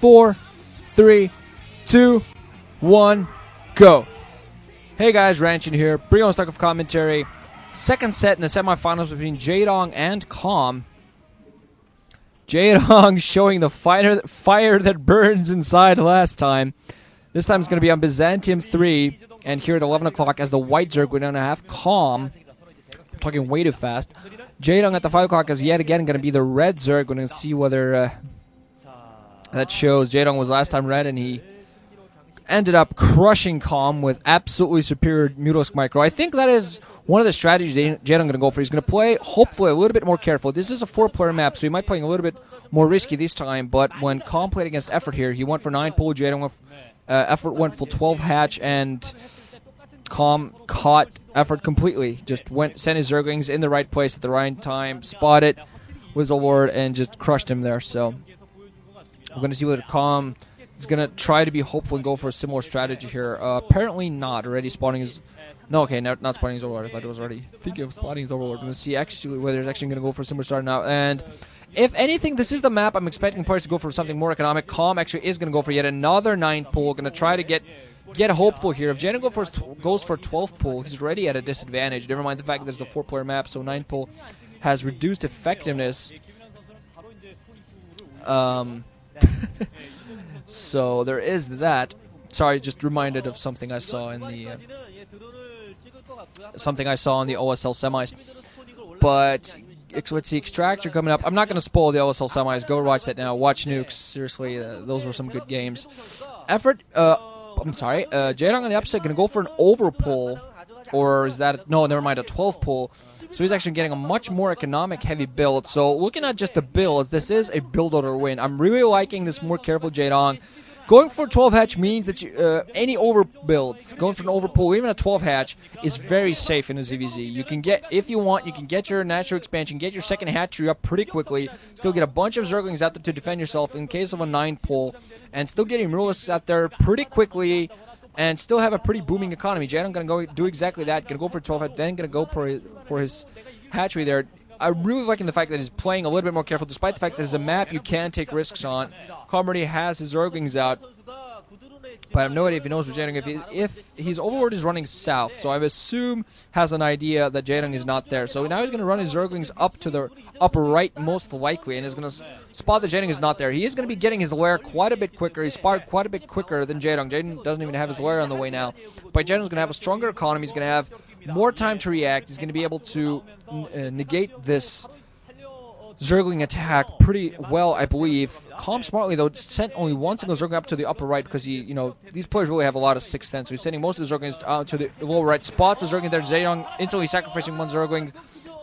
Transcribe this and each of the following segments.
4, 3, 2, 1, go. Hey guys, Ranchin here. Bring on stock of commentary. Second set in the semifinals between Jaedong and Calm. Jaedong showing the fire that burns inside last time. This time it's going to be on Byzantium 3. And here at 11 o'clock as the white zerg, we're going to have Calm. I'm talking way too fast. Jaedong at the 5 o'clock is yet again going to be the red zerg. We're going to see whether that shows. Jaedong was last time red and he ended up crushing Calm with absolutely superior Mutalisk Micro. I think that is one of the strategies Jaedong going to go for. He's going to play, hopefully, a little bit more careful. This is a 4-player map, so he might play a little bit more risky this time, but when Calm played against Effort here, he went for 9 pull, Jaedong Effort went for 12 hatch, and Calm caught Effort completely. Just sent his Zerglings in the right place at the right time, spotted with the Lord, and just crushed him there. So we're going to see whether Calm is going to try to be hopeful and go for a similar strategy here. Apparently not. Already spawning his... No, okay, not spawning his Overlord. I thought it was already thinking of spawning his Overlord. We're going to see actually whether it's actually going to go for a similar start now. And if anything, this is the map I'm expecting players to go for something more economic. Calm actually is going to go for yet another 9 pull. Going to try to get hopeful here. If Jaedong goes for 12 pull, he's already at a disadvantage. Never mind the fact that this is a 4-player map, so 9 pull has reduced effectiveness. So there is that. Sorry, just reminded of something I saw in the OSL semis. But let's see, Extractor coming up. I'm not going to spoil the OSL semis. Go watch that now. Watch Nukes. Seriously, those were some good games. Jaedong on the upset going to go for an overpull, or is that no? Never mind, a 12 pull. So he's actually getting a much more economic heavy build. So looking at just the builds, this is a build order win. I'm really liking this more careful Jaedong. Going for 12 hatch means that any overbuild, going for an overpull, even a 12 hatch, is very safe in a ZVZ. You can get, if you want, you can get your natural expansion, get your second hatchery up pretty quickly, still get a bunch of Zerglings out there to defend yourself in case of a 9 pull, and still getting Muralisks out there pretty quickly, and still have a pretty booming economy. Jaedong going to go do exactly that, going to go for 12 hatch, then going to go for his hatchery there. I'm really liking the fact that he's playing a little bit more careful, despite the fact that there's a map you can take risks on. Calm already has his Zerglings out, but I have no idea if he knows what Jaedong. If his Overlord is running south, so I assume has an idea that Jaedong is not there. So now he's going to run his Zerglings up to the upper right, most likely, and is going to spot that Jaedong is not there. He is going to be getting his lair quite a bit quicker. He's spotted quite a bit quicker than Jaedong. Jaedong doesn't even have his lair on the way now, but Jaedong's going to have a stronger economy. He's going to have more time to react. He's going to be able to negate this Zergling attack pretty well, I believe. Calm smartly, though, sent only one single Zergling up to the upper right because these players really have a lot of 6th sense. So he's sending most of the Zerglings out to the lower right. Spots the Zergling there. Jaedong instantly sacrificing one Zergling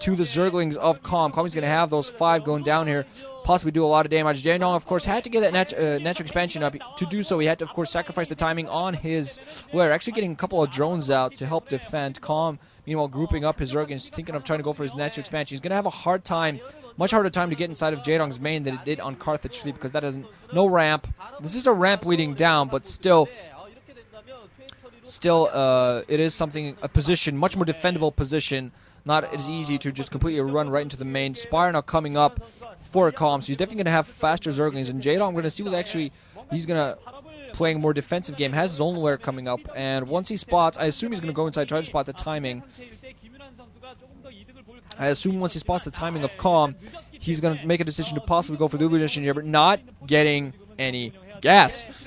to the Zerglings of Calm. Calm is going to have those 5 going down here, possibly do a lot of damage. Jaedong, of course, had to get that natural expansion up. To do so, he had to, of course, sacrifice the timing on his lair. Actually getting a couple of drones out to help defend. Calm, meanwhile, grouping up his Zerglings, thinking of trying to go for his natural expansion. He's going to have a hard time, much harder time to get inside of Jaedong's main than it did on Carthage 3 because that has no ramp. This is a ramp leading down, but still, it is a position, much more defendable position. Not as easy to just completely run right into the main. Spire now coming up for Calm, so he's definitely going to have faster Zerglings. And Jaedong, we're going to see what actually he's going to playing a more defensive game. Has his own lair coming up, and once he spots, I assume he's going to go inside, try to spot the timing. I assume once he spots the timing of Calm, he's going to make a decision to possibly go for the Illusion Jabber, not getting any gas.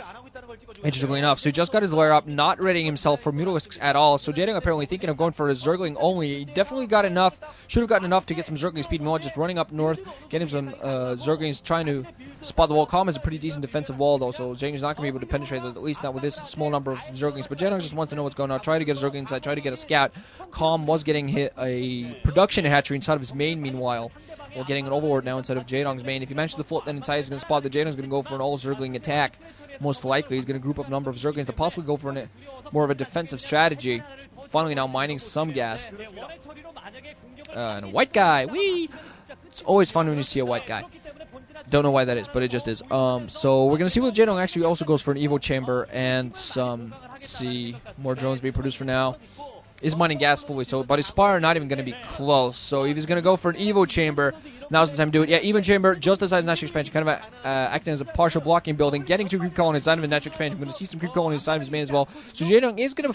Interestingly enough, so he just got his lair up, not readying himself for Mutalisks at all. So Jaedong apparently thinking of going for his Zergling only. He definitely got enough, should have gotten enough to get some Zergling speed. Meanwhile, just running up north, getting some Zerglings, trying to spot the wall. Calm is a pretty decent defensive wall, though, so Jaedong's not going to be able to penetrate it, at least not with this small number of Zerglings. But Jaedong just wants to know what's going on. Try to get a Zergling inside, try to get a scout. Calm was getting hit a production hatchery inside of his main, meanwhile. We're getting an Overlord now inside of Jaedong's main. If he manages to float that inside, he's going to spot that Jaedong's going to go for an all-Zergling attack. Most likely, he's going to group up a number of Zerglings to possibly go for more of a defensive strategy. Finally now mining some gas. And a white guy. Whee! It's always fun when you see a white guy. Don't know why that is, but it just is. So we're going to see what Jaedong actually also goes for an Evo Chamber and some, let's see, more drones being produced for now. is mining gas fully. So, but his Spire not even going to be close. So if he's going to go for an Evo Chamber, now's the time to do it. Yeah, Evo Chamber just inside his natural expansion, kind of acting as a partial blocking building, getting 2 creep colonies inside of his natural expansion. We're going to see some creep colonies inside of his main as well. So Jaedong is going to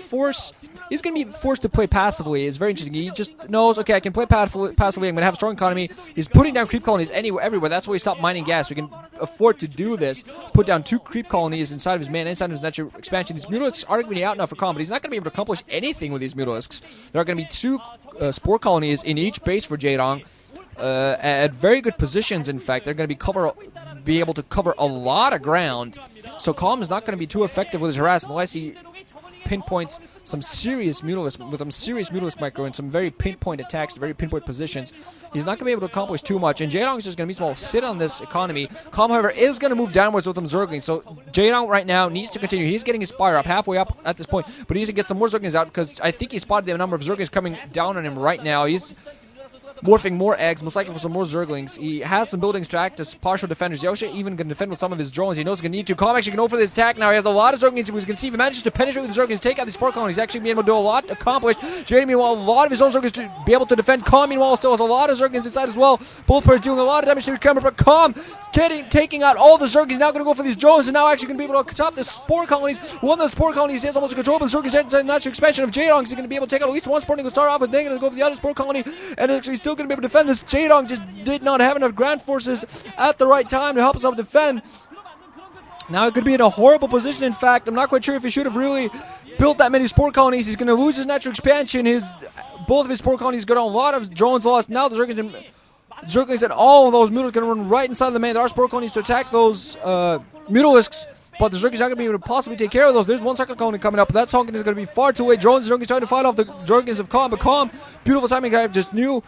be forced to play passively. It's very interesting. He just knows, okay, I can play passively. I'm going to have a strong economy. He's putting down creep colonies everywhere. That's why he stopped mining gas. So he can afford to do this. Put down 2 creep colonies inside of his main, inside of his natural expansion. These Mutalisks are going to be out now for Calm, but he's not going to be able to accomplish anything with these Mutalisks. There are going to be 2 spore colonies in each base for Jaedong. At very good positions, in fact. They're going to be able to cover a lot of ground. So Calm is not going to be too effective with his harass unless he pinpoints some serious Mutalisk, with some serious Mutalisk micro and some very pinpoint attacks, very pinpoint positions. He's not going to be able to accomplish too much, and Jaedong is just going to be small, sit on this economy. Calm, however, is going to move downwards with them Zerglings, so Jaedong right now needs to continue. He's getting his Spire up, halfway up at this point, but he needs to get some more Zerglings out, because I think he spotted the number of Zerglings coming down on him right now. He's morphing more eggs, most likely for some more Zerglings. He has some buildings to act as partial defenders. Yosha even can defend with some of his drones. He knows he's going to need to. Calm actually can go for this attack now. He has a lot of Zerglings. As you can see, if he manages to penetrate with the Zerglings, take out these 4 colonies, he's actually being able to do a lot accomplished. Jaedong, meanwhile, a lot of his own Zerglings to be able to defend. Calm, meanwhile, still has a lot of Zerglings inside as well. Both players dealing a lot of damage to the camera, but Calm taking out all the Zerglings. Now going to go for these drones, and now actually going to be able to top the spore colonies. One of the spore colonies, he has almost control of the Zerglings inside the natural expansion of Jaedong. He's going to be able to take out at least one spore, and he'll start off, and then going to go for the other spore colony, and actually still going to be able to defend this. Jaedong just did not have enough ground forces at the right time to help himself defend. Now it could be in a horrible position, in fact. I'm not quite sure if he should have really built that many spore colonies. He's going to lose his natural expansion. Both of his spore colonies got a lot of drones lost. Now the Zerglings and all of those Mutalisks are going to run right inside the main. There are spore colonies to attack those Mutalisks, but the Zerglings are not going to be able to possibly take care of those. There's one second colony coming up, but that Tonkin is going to be far too late. Drones and Zerglings trying to fight off the Zerglings of Calm, but Calm, beautiful timing guy, just knew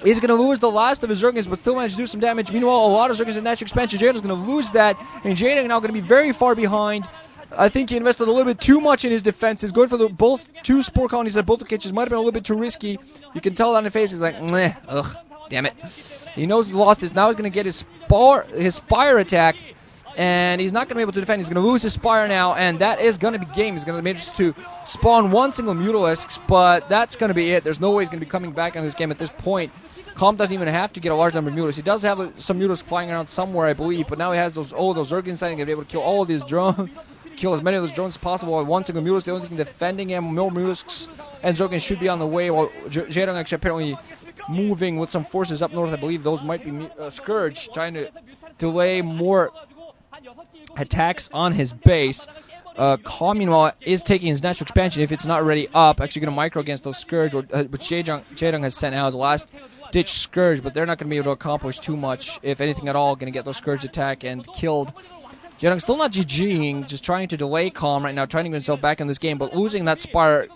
he's going to lose the last of his Zerglings, but still managed to do some damage. Meanwhile, a lot of Zerglings in natural expansion. Jaedong's going to lose that, and Jaedong now going to be very far behind. I think he invested a little bit too much in his defenses. Going for both 2 spore colonies at both locations might have been a little bit too risky. You can tell on his face. He's like, meh, ugh, damn it. He knows he's lost this. Now he's going to get his Spire attack, and he's not going to be able to defend. He's going to lose his Spire now, and that is going to be game. He's going to manage to spawn 1 single Mutalisk, but that's going to be it. There's no way he's going to be coming back on this game at this point. Calm doesn't even have to get a large number of Mutalisks. He does have some Mutalisks flying around somewhere, I believe, but now he has those Zerglings inside. He's going to be able to kill all of these drones. Kill as many of those drones as possible with 1 single Mutalisk. The only thing defending him, more Mutalisks and Zerglings should be on the way, while Jaedong actually apparently moving with some forces up north. I believe those might be Scourge, trying to delay more attacks on his base. Calm, meanwhile, is taking his natural expansion if it's not already up. Actually going to micro against those Scourge, which Jaedong has sent out as a last-ditch Scourge, but they're not going to be able to accomplish too much, if anything at all. Going to get those Scourge attack and killed. Jaedong still not GGing, just trying to delay Calm right now, trying to get himself back in this game, but losing that Spire,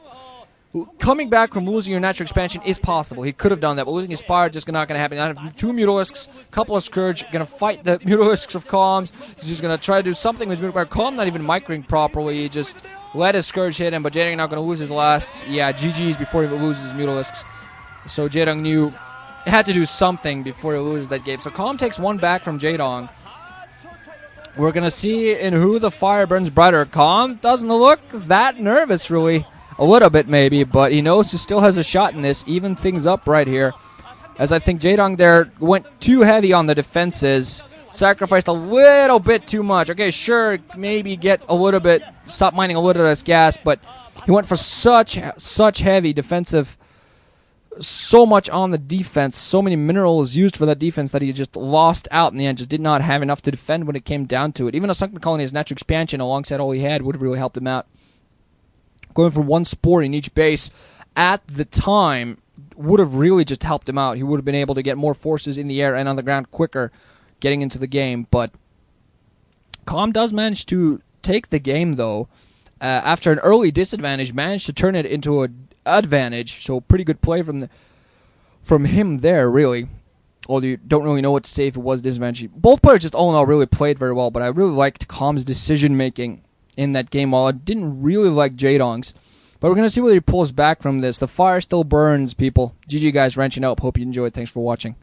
coming back from losing your natural expansion is possible. He could have done that, but losing his Spire just not going to happen. I have 2 Mutalisks, couple of Scourge, going to fight the Mutalisks of Calms. He's just going to try to do something with his Mutalisks. Calm not even microing properly, he just let his Scourge hit him, but Jaedong not going to lose his last, GG's before he loses his Mutalisks. So Jaedong knew he had to do something before he loses that game. So Calm takes 1 back from Jaedong. We're going to see in who the fire burns brighter. Calm doesn't look that nervous, really. A little bit, maybe, but he knows he still has a shot in this. Even things up right here. As I think Jaedong there went too heavy on the defenses. Sacrificed a little bit too much. Okay, sure, maybe get a little bit, stop mining a little less gas, but he went for such heavy defensive, so much on the defense, so many minerals used for that defense that he just lost out in the end, just did not have enough to defend when it came down to it. Even a sunken colony as natural expansion alongside all he had would have really helped him out. Going for 1 spore in each base at the time would have really just helped him out. He would have been able to get more forces in the air and on the ground quicker getting into the game, but Calm does manage to take the game, though. After an early disadvantage, managed to turn it into an advantage, so pretty good play from him there, really. Although you don't really know what to say if it was disadvantage. Both players just all in all really played very well, but I really liked Calm's decision-making in that game, while I didn't really like Jaedong's. But we're going to see whether he pulls back from this. The fire still burns, people. GG guys, wrenching up. Hope you enjoyed. Thanks for watching.